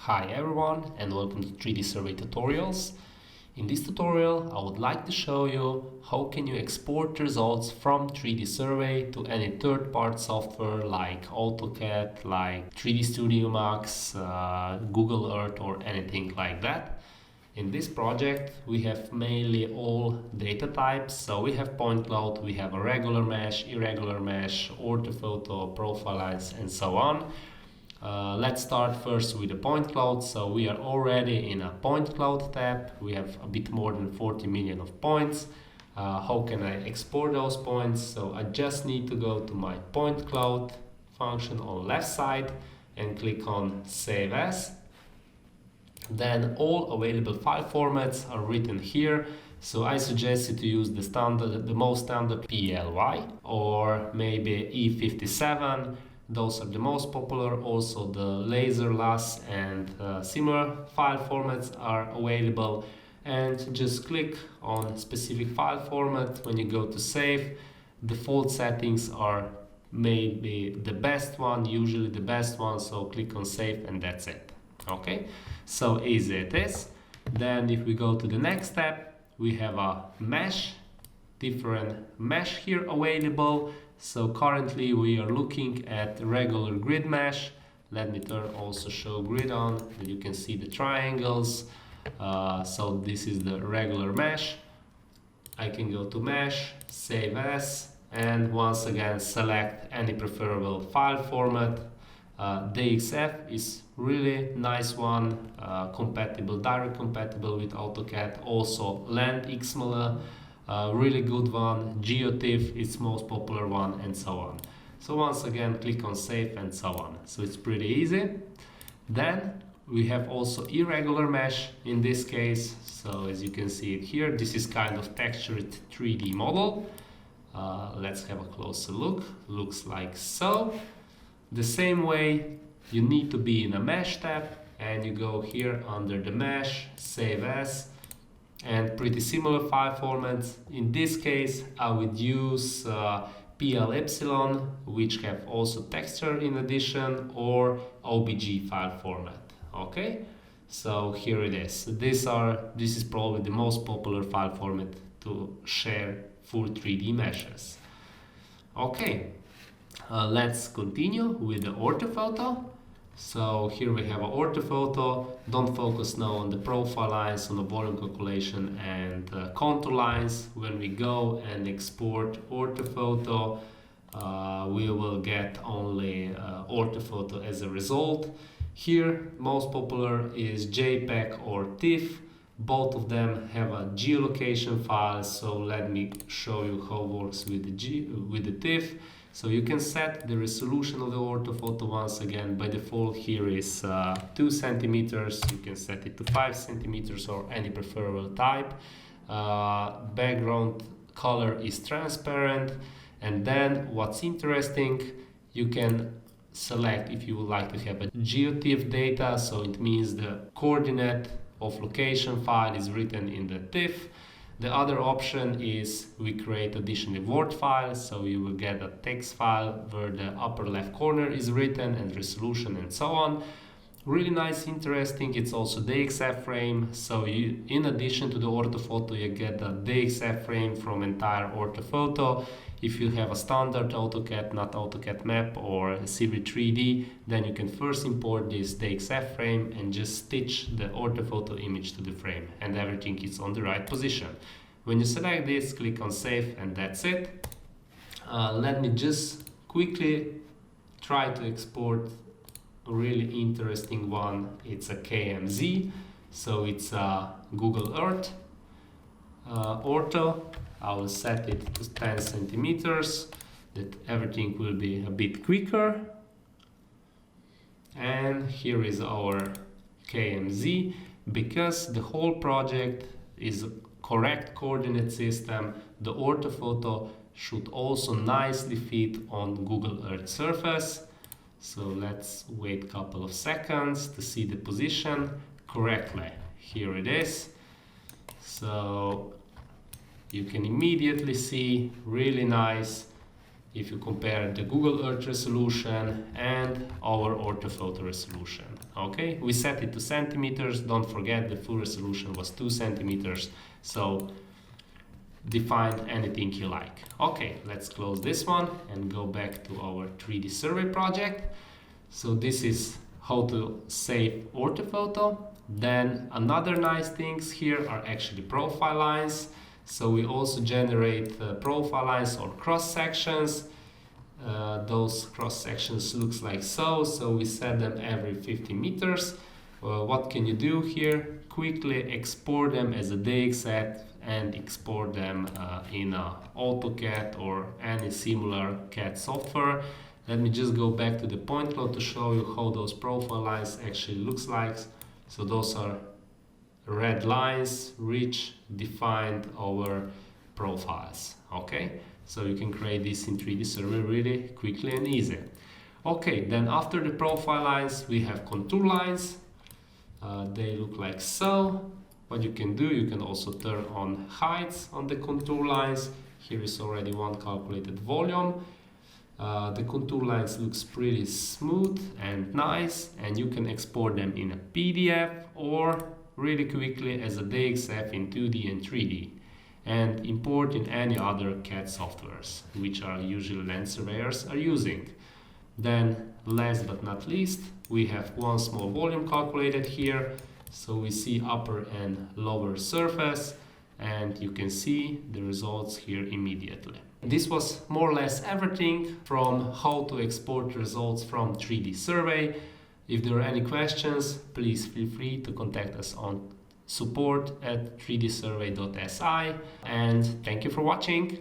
Hi everyone and welcome to 3D Survey Tutorials. In this tutorial I would like to show you how can you export results from 3D Survey to any third-party software like AutoCAD, like 3D Studio Max, Google Earth or anything like that. In this project we have mainly all data types, so we have point cloud, we have a regular mesh, irregular mesh, orthophoto, profile lines and so on. Let's start first with the point cloud. So we are already in a point cloud tab. We have a bit more than 40 million of points. How can I export those points? So I just need to go to my point cloud function on left side and click on Save As. Then all available file formats are written here. So I suggest you to use the most standard PLY or maybe E57. Those are the most popular. Also the LaserLAS and similar file formats are available, and just click on specific file format. When you go to save, default settings are maybe the best one, usually the best one, so click on save and that's it. Okay, so easy it is. Then if we go to the next step, we have a mesh, different mesh here available. So currently we are looking at regular grid mesh. Let me also show grid on, that you can see the triangles. So this is the regular mesh. I can go to mesh, save as, and once again select any preferable file format. DXF is really nice one, direct compatible with AutoCAD. Also LandXML, really good one. GeoTIFF is most popular one, and so on. So once again click on save and so on. So it's pretty easy. Then we have also irregular mesh in this case. So as you can see it here, this is kind of textured 3D model. Let's have a closer look. Looks like so. The same way, you need to be in a mesh tab and you go here under the mesh, save as, and pretty similar file formats. In this case I would use PL Epsilon, which have also texture in addition, or OBJ file format. Okay, so here it is. This is probably the most popular file format to share full 3D meshes. Okay, let's continue with the orthophoto. So here we have an orthophoto. Don't focus now on the profile lines, on the volume calculation and contour lines. When we go and export orthophoto, we will get only orthophoto as a result. Here most popular is JPEG or TIFF. Both of them have a geolocation file, so let me show you how it works with the TIFF. So you can set the resolution of the orthophoto. Once again, by default here is 2 centimeters. You can set it to 5 centimeters or any preferable type. Background color is transparent. And then what's interesting, you can select if you would like to have a GeoTIFF data. So it means the coordinate of location file is written in the TIFF. The other option is we create additional Word file, so you will get a text file where the upper left corner is written and resolution and so on. Really nice, interesting. It's also DXF frame, so you, in addition to the orthophoto, you get the DXF frame from entire orthophoto. If you have a standard AutoCAD, not AutoCAD map or Civil 3D, then you can first import this DXF frame and just stitch the orthophoto image to the frame, and everything is on the right position. When you select this, click on save and that's it. Let me just quickly try to export a really interesting one. It's a KMZ, so it's a Google Earth ortho. I will set it to 10 centimeters, that everything will be a bit quicker. And here is our KMZ. Because the whole project is a correct coordinate system, the orthophoto should also nicely fit on Google Earth surface. So let's wait a couple of seconds to see the position correctly. Here it is. So you can immediately see really nice if you compare the Google Earth resolution and our orthophoto resolution. Okay, we set it to centimeters. Don't forget the full resolution was 2 centimeters. So define anything you like. Okay, let's close this one and go back to our 3D survey project. So this is how to save orthophoto. Then another nice things here are actually profile lines. So we also generate profile lines or cross sections. Those cross sections looks like so. So we set them every 50 meters. What can you do here? Quickly export them as a DXF and export them in AutoCAD or any similar CAD software. Let me just go back to the point cloud to show you how those profile lines actually looks like. So those are red lines which defined our profiles. Okay, so you can create this in 3D Survey really quickly and easy. Okay, then after the profile lines we have contour lines. They look like so. What you can do, you can also turn on heights on the contour lines. Here is already one calculated volume. The contour lines looks pretty smooth and nice, and you can export them in a PDF or really quickly as a DXF in 2D and 3D, and import in any other CAD softwares which are usually land surveyors are using. Then last but not least, we have one small volume calculated here. So we see upper and lower surface, and you can see the results here immediately. This was more or less everything from how to export results from 3D Survey. If there are any questions, please feel free to contact us on support@3dsurvey.si, and thank you for watching.